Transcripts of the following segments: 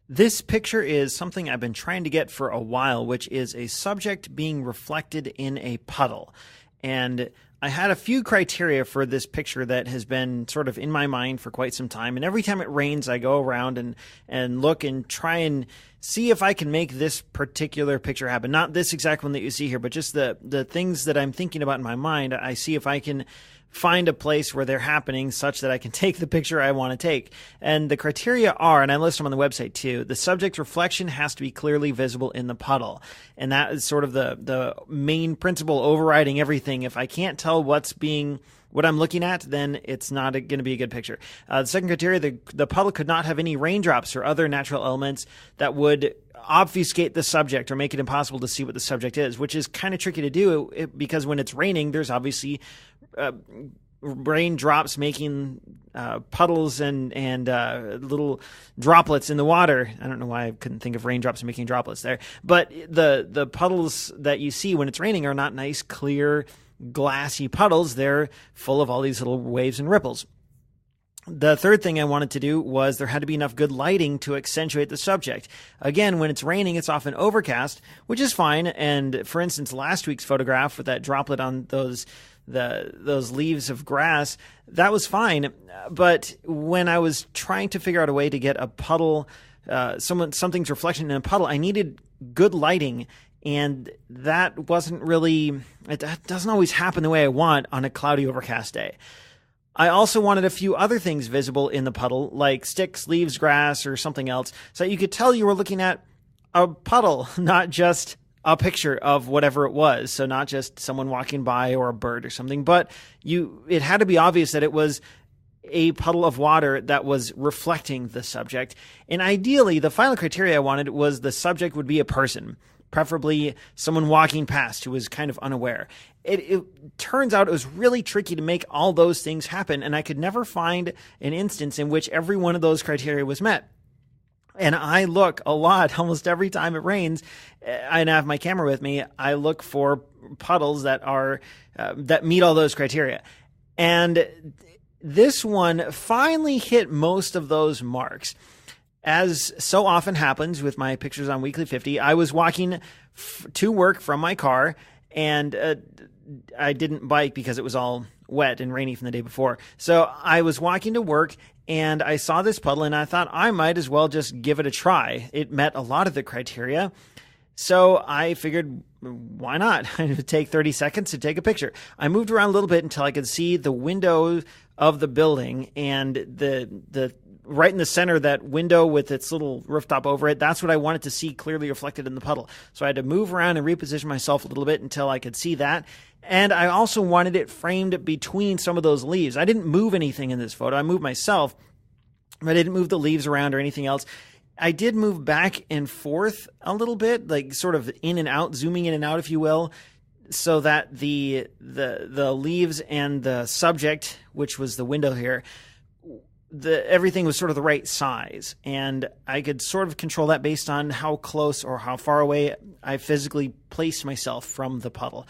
This picture is something I've been trying to get for a while, which is a subject being reflected in a puddle. And I had a few criteria for this picture that has been sort of in my mind for quite some time. And every time it rains, I go around and look and try and see if I can make this particular picture happen. Not this exact one that you see here, but just the things that I'm thinking about in my mind. I see if I can find a place where they're happening such that I can take the picture I want to take. And the criteria are, and I list them on the website too, the subject's reflection has to be clearly visible in the puddle. And that is sort of the main principle overriding everything. If I can't tell what I'm looking at, then it's not going to be a good picture. The second criteria, the puddle could not have any raindrops or other natural elements that would obfuscate the subject or make it impossible to see what the subject is, which is kind of tricky to do because when it's raining, there's obviously raindrops making puddles and little droplets in the water. I don't know why I couldn't think of raindrops making droplets there, but the puddles that you see when it's raining are not nice, clear, glassy puddles. They're full of all these little waves and ripples. The third thing I wanted to do was there had to be enough good lighting to accentuate the subject. Again, when it's raining, it's often overcast, which is fine. And for instance, last week's photograph with that droplet on those leaves of grass, that was fine. But when I was trying to figure out a way to get a puddle, something's reflection in a puddle, I needed good lighting. And that wasn't really, it doesn't always happen the way I want on a cloudy, overcast day. I also wanted a few other things visible in the puddle, like sticks, leaves, grass, or something else, so that you could tell you were looking at a puddle, not just a picture of whatever it was. So not just someone walking by or a bird or something, but it had to be obvious that it was a puddle of water that was reflecting the subject. And ideally, the final criteria I wanted was the subject would be a person, preferably someone walking past who was kind of unaware. It turns out it was really tricky to make all those things happen, and I could never find an instance in which every one of those criteria was met. And I look a lot, almost every time it rains, and I have my camera with me, I look for puddles that meet all those criteria. And this one finally hit most of those marks. As so often happens with my pictures on Weekly 50, I was walking to work from my car, and I didn't bike because it was all wet and rainy from the day before. So I was walking to work, and I saw this puddle, and I thought I might as well just give it a try. It met a lot of the criteria. So I figured, why not? It would take 30 seconds to take a picture. I moved around a little bit until I could see the window of the building, and the right in the center, that window with its little rooftop over it, that's what I wanted to see clearly reflected in the puddle. So I had to move around and reposition myself a little bit until I could see that. And I also wanted it framed between some of those leaves. I didn't move anything in this photo. I moved myself, but I didn't move the leaves around or anything else. I did move back and forth a little bit, like sort of in and out, zooming in and out, if you will, so that the leaves and the subject, which was the window here, everything was sort of the right size, and I could sort of control that based on how close or how far away I physically placed myself from the puddle.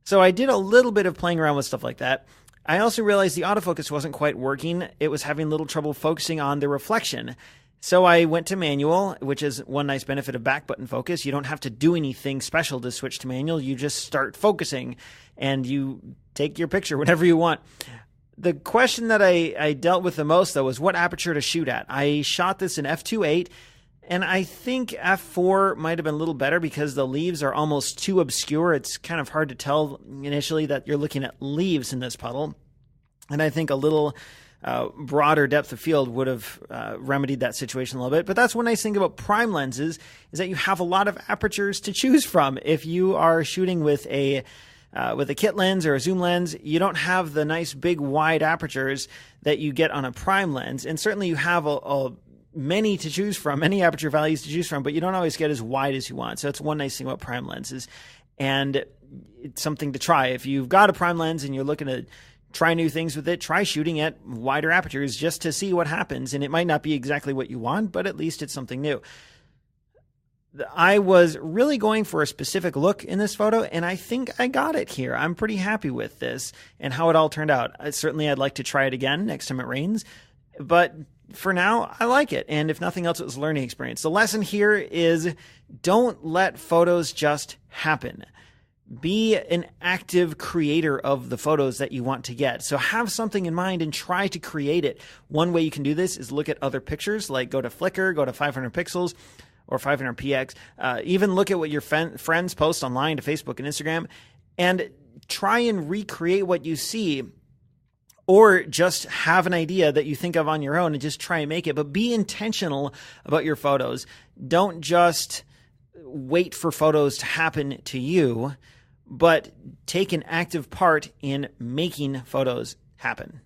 So I did a little bit of playing around with stuff like that. I also realized the autofocus wasn't quite working. It was having a little trouble focusing on the reflection. So I went to manual, which is one nice benefit of back button focus. You don't have to do anything special to switch to manual. You just start focusing and you take your picture whenever you want. The question that I dealt with the most, though, was what aperture to shoot at. I shot this in f2.8, and I think f4 might have been a little better because the leaves are almost too obscure. It's kind of hard to tell initially that you're looking at leaves in this puddle. And I think a little broader depth of field would have remedied that situation a little bit. But that's one nice thing about prime lenses is that you have a lot of apertures to choose from. If you are shooting with a kit lens or a zoom lens, you don't have the nice big wide apertures that you get on a prime lens. And certainly you have many to choose from, many aperture values to choose from, but you don't always get as wide as you want. So that's one nice thing about prime lenses. And it's something to try. If you've got a prime lens and you're looking to try new things with it, try shooting at wider apertures just to see what happens. And it might not be exactly what you want, but at least it's something new. I was really going for a specific look in this photo, and I think I got it here. I'm pretty happy with this and how it all turned out. Certainly, I'd like to try it again next time it rains, but for now, I like it. And if nothing else, it was a learning experience. The lesson here is don't let photos just happen. Be an active creator of the photos that you want to get. So have something in mind and try to create it. One way you can do this is look at other pictures, like go to Flickr, go to 500 pixels or 500px. Even look at what your friends post online to Facebook and Instagram and try and recreate what you see. Or just have an idea that you think of on your own and just try and make it. But be intentional about your photos. Don't just wait for photos to happen to you, but take an active part in making photos happen.